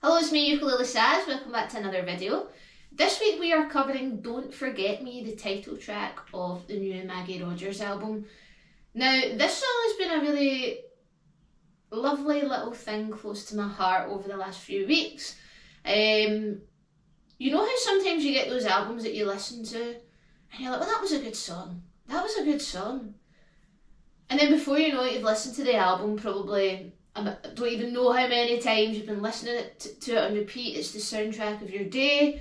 Hello, it's me, Ukulele Saz. Welcome back to another video. This week we are covering Don't Forget Me, the title track of the new Maggie album. Now, this song has been a really lovely little thing close to my heart over the last few weeks. You know how sometimes you get those albums that you listen to and you're like, well, that was a good song. That was a good song. And then before you know it, you've listened to the album probably, I don't even know how many times you've been listening to it on repeat. It's the soundtrack of your day.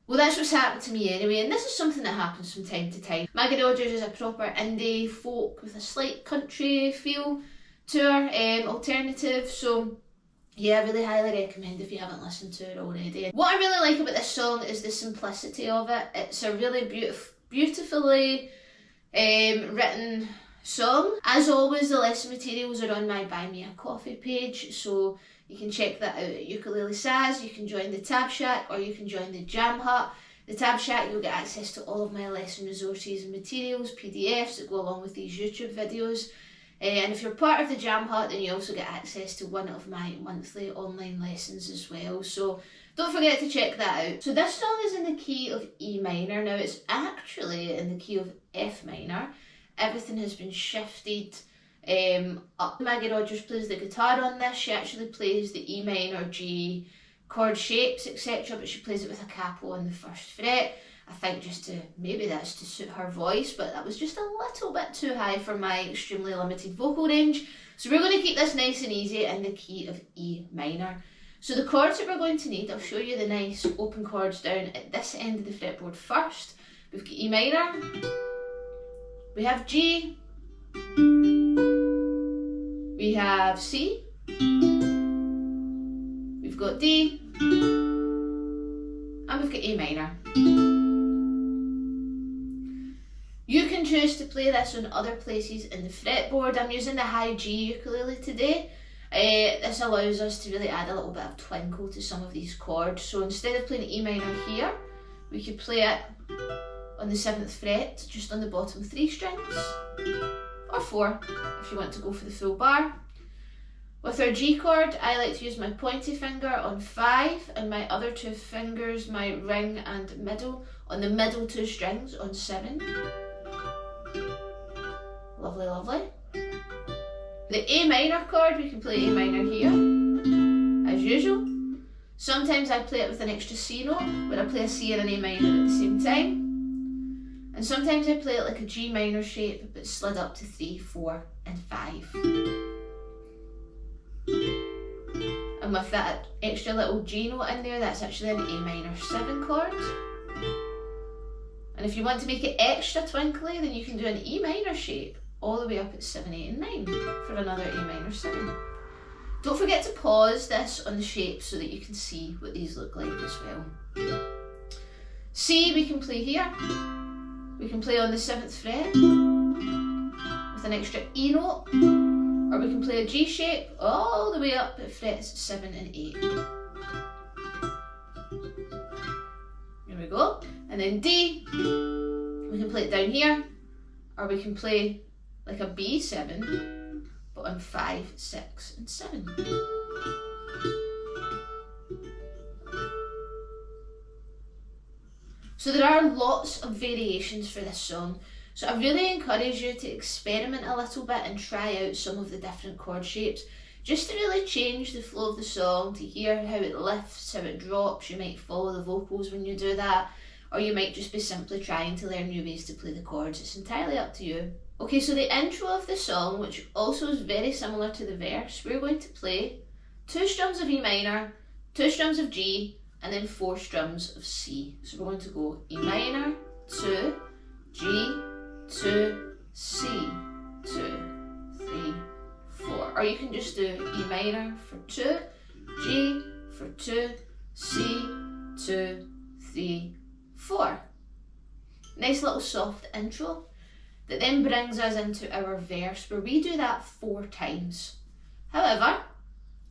Well, that's what's happened to me anyway, and this is something that happens from time to time. Maggie is a proper indie folk with a slight country feel to her, alternative, so yeah, I really highly recommend if you haven't listened to it already. What I really like about this song is the simplicity of it. It's a really beautifully written song. As always, the lesson materials are on my Buy Me a Coffee page, so you can check that out at Ukulele Saz. You can join the Tab Shack or you can join the Jam Hut. The Tab Shack, you'll get access to all of my lesson resources and materials, PDFs that go along with these YouTube videos. And if you're part of the Jam Hut, then you also get access to one of my monthly online lessons as well. So don't forget to check that out. So this song is in the key of E minor. Now it's actually in the key of F minor. Everything has been shifted up. Maggie Rogers plays the guitar on this. She actually plays the E minor, G chord shapes, etc. But she plays it with a capo on the first fret. I think maybe that's to suit her voice, but that was just a little bit too high for my extremely limited vocal range. So we're going to keep this nice and easy in the key of E minor. So the chords that we're going to need, I'll show you the nice open chords down at this end of the fretboard first. We've got E minor, we have G, we have C, we've got D, and we've got A minor. You can choose to play this on other places in the fretboard. I'm using the high G ukulele today. This allows us to really add a little bit of twinkle to some of these chords. So instead of playing E minor here, we could play it on the 7th fret, just on the bottom 3 strings, or 4 if you want to go for the full bar. With our G chord, I like to use my pointy finger on 5 and my other 2 fingers, my ring and middle, on the middle 2 strings on 7. Lovely, lovely. The A minor chord, we can play A minor here, as usual. Sometimes I play it with an extra C note, where I play a C and an A minor at the same time. And sometimes I play it like a G minor shape, but slid up to 3, 4 and 5. And with that extra little G note in there, that's actually an A minor 7 chord. And if you want to make it extra twinkly, then you can do an E minor shape all the way up at 7, 8 and 9 for another A minor 7. Don't forget to pause this on the shape so that you can see what these look like as well. C we can play here. We can play on the 7th fret with an extra E note, or we can play a G shape all the way up at frets 7 and 8. Here we go. And then D, we can play it down here, or we can play like a B7, but on 5, 6 and 7. So there are lots of variations for this song, so I really encourage you to experiment a little bit and try out some of the different chord shapes, just to really change the flow of the song, to hear how it lifts, how it drops. You might follow the vocals when you do that, or you might just be simply trying to learn new ways to play the chords. It's entirely up to you. Okay, so the intro of the song, which also is very similar to the verse, we're going to play 2 strums of E minor, 2 strums of G, and then 4 strums of C. So we're going to go E minor, 2, G, 2, C, 2, 3, 4. Or you can just do E minor for 2, G for 2, C, 2, 3, 4. Nice little soft intro that then brings us into our verse, where we do that 4 times. However,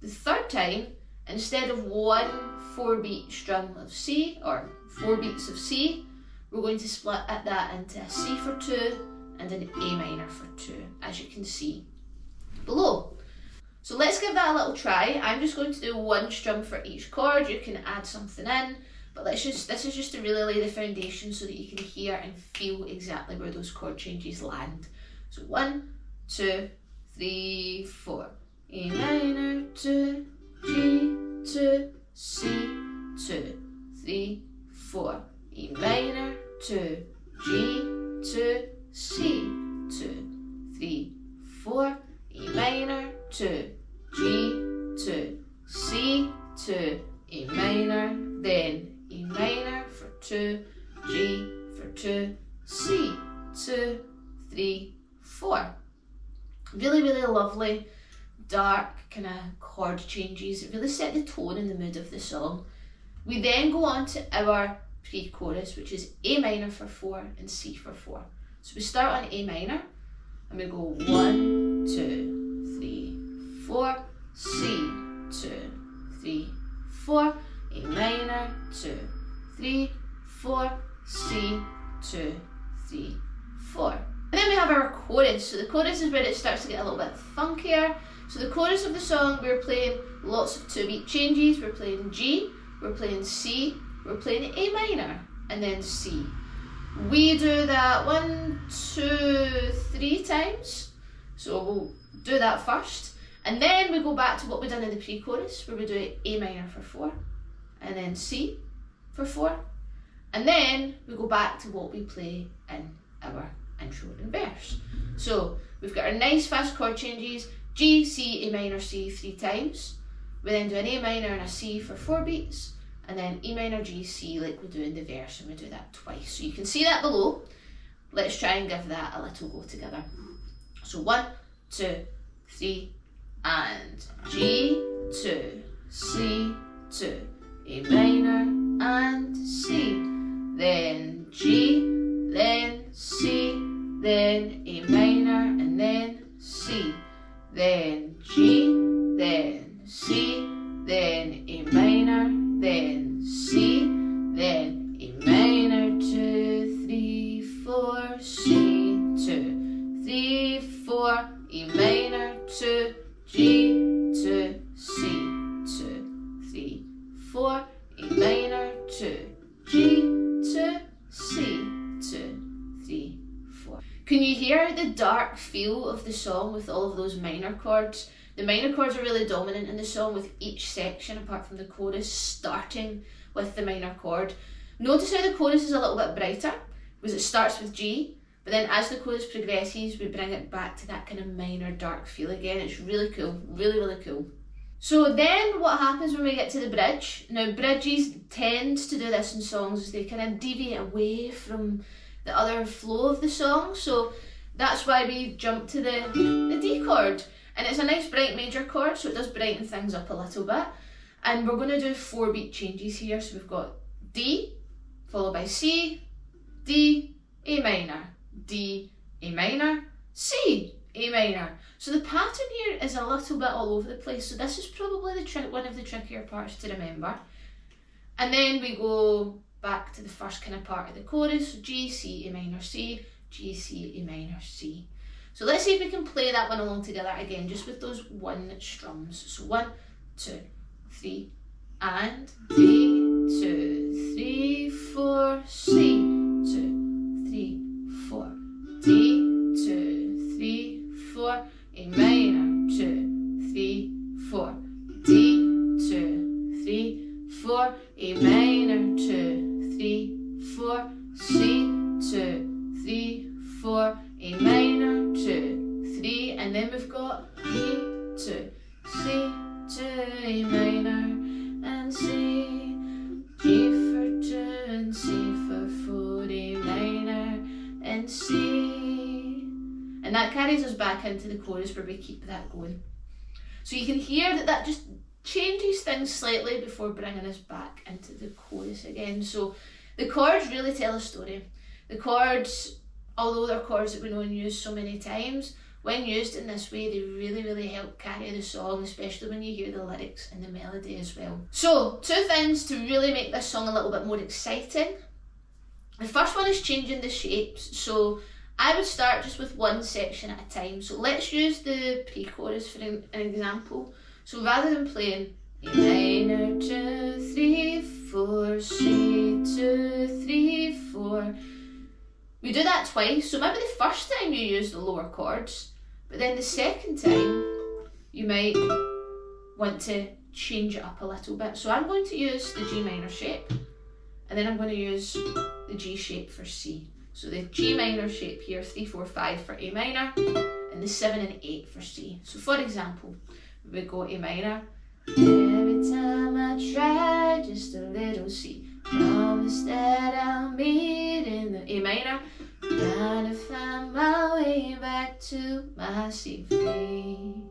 the 3rd time, instead of 1 4-beat strum of C, or 4 beats of C, we're going to split that into a C for 2 and an A minor for 2, as you can see below. So let's give that a little try. I'm just going to do one strum for each chord. You can add something in, but this is just to really lay the foundation so that you can hear and feel exactly where those chord changes land. So 1, 2, 3, 4. A minor, 2, G, 2, C, 2, 3, 4. E minor, 2, G, 2, C, 2, 3, 4. E minor, 2, G, 2, C, 2, E minor, then E minor for 2, G for 2, C, 2, 3, 4. Really, really lovely, dark kind of chord changes. It really set the tone and the mood of the song. We then go on to our pre-chorus, which is A minor for 4 and C for 4. So we start on A minor and we go 1, 2, 3, 4, C, 2, 3, 4, A minor, 2, 3, 4, C, 2, 3, 4. And then we have our chorus. So the chorus is where it starts to get a little bit funkier. So the chorus of the song, we're playing lots of 2-beat changes. We're playing G, we're playing C, we're playing A minor, and then C. We do that 1, 2, 3 times. So we'll do that first. And then we go back to what we've done in the pre-chorus, where we do A minor for 4, and then C for 4. And then we go back to what we play in our intro and verse. So we've got our nice fast chord changes, G, C, A minor, C 3 times. We then do an A minor and a C for 4 beats, and then E minor, G, C like we do in the verse, and we do that twice. So you can see that below. Let's try and give that a little go together. So 1, 2, 3, and G, 2, C, 2, A minor, and C. Then G, then C, then A minor, and then C. Then G, then C, then A minor, then C, then A minor, 2, 3, 4, C, 2, 3, 4, E minor, 2, G, 2, C, 2, 3, 4, E minor, 2, G, 2, C, 2, 3, 4. Can you hear the dark feel of the song with all of those minor chords? The minor chords are really dominant in the song, with each section, apart from the chorus, starting with the minor chord. Notice how the chorus is a little bit brighter, because it starts with G, but then as the chorus progresses, we bring it back to that kind of minor dark feel again. It's really cool, really, really cool. So then what happens when we get to the bridge? Now bridges tend to do this in songs, is they kind of deviate away from the other flow of the song. So that's why we jump to the D chord. And it's a nice bright major chord, so it does brighten things up a little bit. And we're going to do 4 beat changes here. So we've got D, followed by C, D, A minor, D, A minor, C, A minor. So the pattern here is a little bit all over the place. So this is probably one of the trickier parts to remember. And then we go back to the first kind of part of the chorus. So G, C, A minor, C, G, C, A minor, C. So let's see if we can play that one along together again, just with those 1 strums. So 1, 2, 3, and D, 2, 3, 4, C, 2, 3, 4, D, 2, 3, 4, A minor, 2, 3, 4, D, 2, 3, 4, A minor, 2, 3, 4, C, 2, 3, 4, A minor, 2, 3, and then we've got B, 2, C, 2, A minor, and C, G for 2, and C for 4, A minor, and C. And that carries us back into the chorus where we keep that going. So you can hear that just changes things slightly before bringing us back into the chorus again. So the chords really tell a story. The chords, although they're chords that we know and use so many times, when used in this way, they really, really help carry the song, especially when you hear the lyrics and the melody as well. So 2 things to really make this song a little bit more exciting. The first one is changing the shapes. So I would start just with one section at a time. So let's use the pre-chorus for an example. So rather than playing A minor 2, 3, 4, C 2, 3, 4, we do that twice. So maybe the first time you use the lower chords, but then the second time you might want to change it up a little bit. So I'm going to use the G minor shape, and then I'm going to use the G shape for C. So the G minor shape here, 3, 4, 5 for A minor, and the 7 and 8 for C. So for example, we go A minor. Every time I try just a little C, promise that I'll meet in the A minor, trying to find my way back to my C free.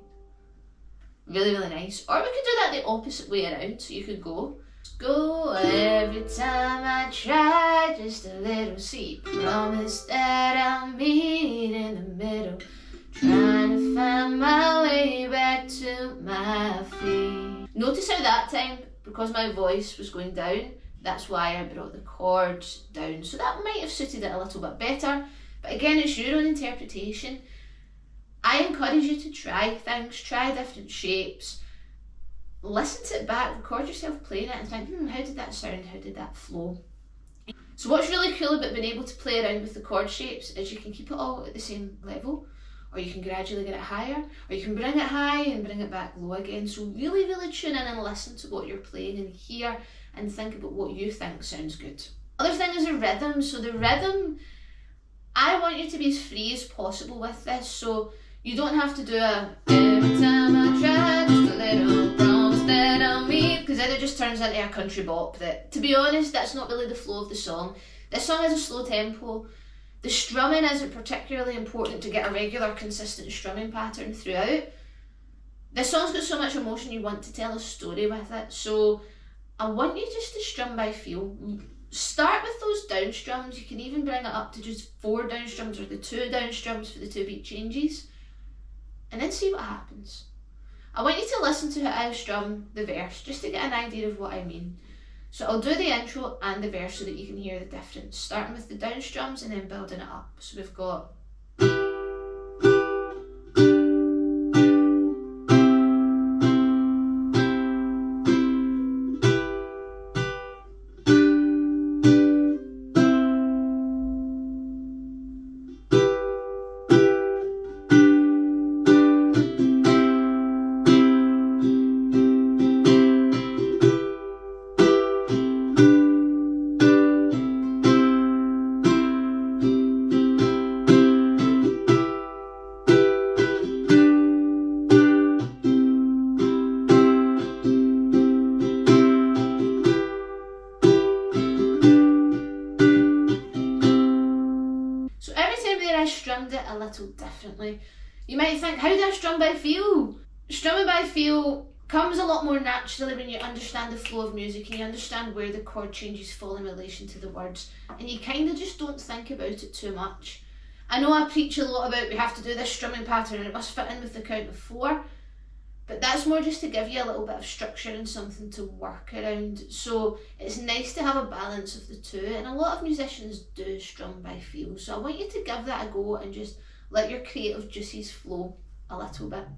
Really, really nice. Or we could do that the opposite way around. So you could go every time I try just a little C, promise that I'll meet in the middle, trying to find my way back to my feet. Notice how that time, because my voice was going down, that's why I brought the chords down. So that might have suited it a little bit better. But again, it's your own interpretation. I encourage you to try things, try different shapes, listen to it back, record yourself playing it and think, how did that sound, how did that flow? So what's really cool about being able to play around with the chord shapes is you can keep it all at the same level, or you can gradually get it higher, or you can bring it high and bring it back low again. So really, really tune in and listen to what you're playing and hear and think about what you think sounds good. Other thing is the rhythm. So the rhythm, I want you to be as free as possible with this. So you don't have to do a every time I try just a little, promise that I'll meet, because then it just turns into a country bop that, to be honest, that's not really the flow of the song. This song has a slow tempo. The strumming isn't particularly important to get a regular, consistent strumming pattern throughout. This song's got so much emotion, you want to tell a story with it. So I want you just to strum by feel. Start with those down strums. You can even bring it up to just 4 down strums or the 2 down strums for the 2 beat changes. And then see what happens. I want you to listen to how I strum the verse, just to get an idea of what I mean. So I'll do the intro and the verse so that you can hear the difference, starting with the down strums and then building it up. So we've got strummed it a little differently. You might think, how do I strum by feel? Strumming by feel comes a lot more naturally when you understand the flow of music and you understand where the chord changes fall in relation to the words, and you kind of just don't think about it too much. I know I preach a lot about we have to do this strumming pattern and it must fit in with the count of 4, but that's more just to give you a little bit of structure and something to work around. So it's nice to have a balance of the two, and a lot of musicians do strum by feel. So I want you to give that a go and just let your creative juices flow a little bit.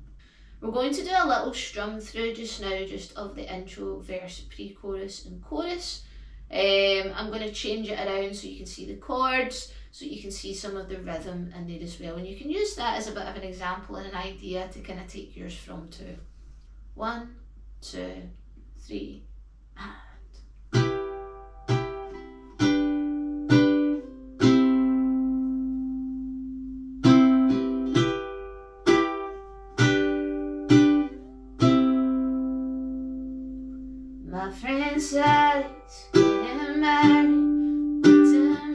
We're going to do a little strum through just now, just of the intro, verse, pre-chorus and chorus. I'm going to change it around so you can see the chords, so you can see some of the rhythm in there as well, and you can use that as a bit of an example and an idea to kind of take yours from too. 1, 2, 3, and my friend said he's getting married. To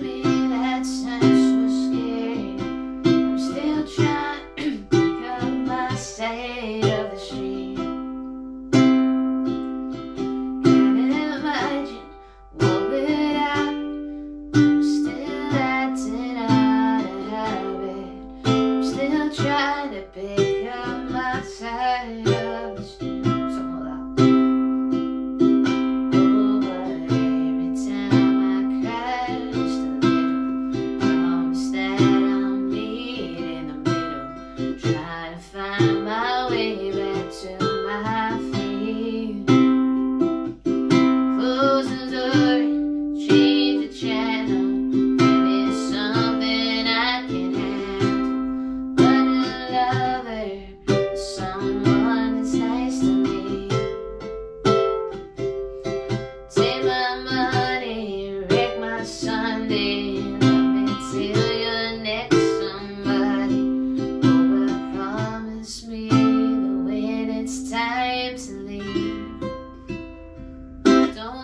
me that sounds so scary. I'm still trying to pick up my side of the street. Can't imagine what without. I'm still acting out of habit. I'm still trying to pick up my side of the street. Something like that. Oh, but every time I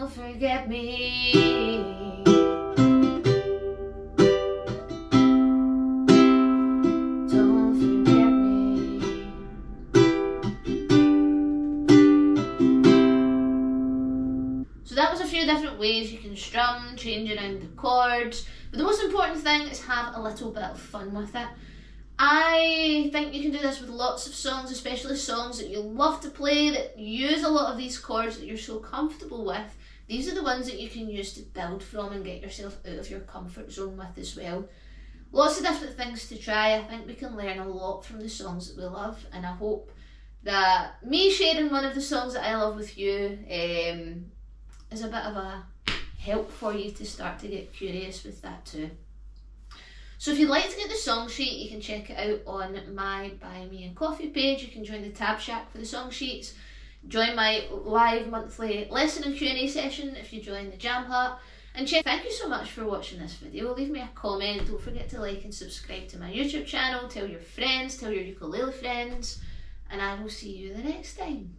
Don't forget me. Don't forget me. So that was a few different ways you can strum, change around the chords, but the most important thing is have a little bit of fun with it. I think you can do this with lots of songs, especially songs that you love to play that use a lot of these chords that you're so comfortable with. These are the ones that you can use to build from and get yourself out of your comfort zone with as well. Lots of different things to try. I think we can learn a lot from the songs that we love, and I hope that me sharing one of the songs that I love with you is a bit of a help for you to start to get curious with that too. So if you'd like to get the song sheet, you can check it out on my Buy Me a Coffee page. You can join the Tab Shack for the song sheets. Join my live monthly lesson and Q&A session if you join the Jam Hut. And thank you so much for watching this video. Leave me a comment. Don't forget to like and subscribe to my YouTube channel. Tell your friends, tell your ukulele friends. And I will see you the next time.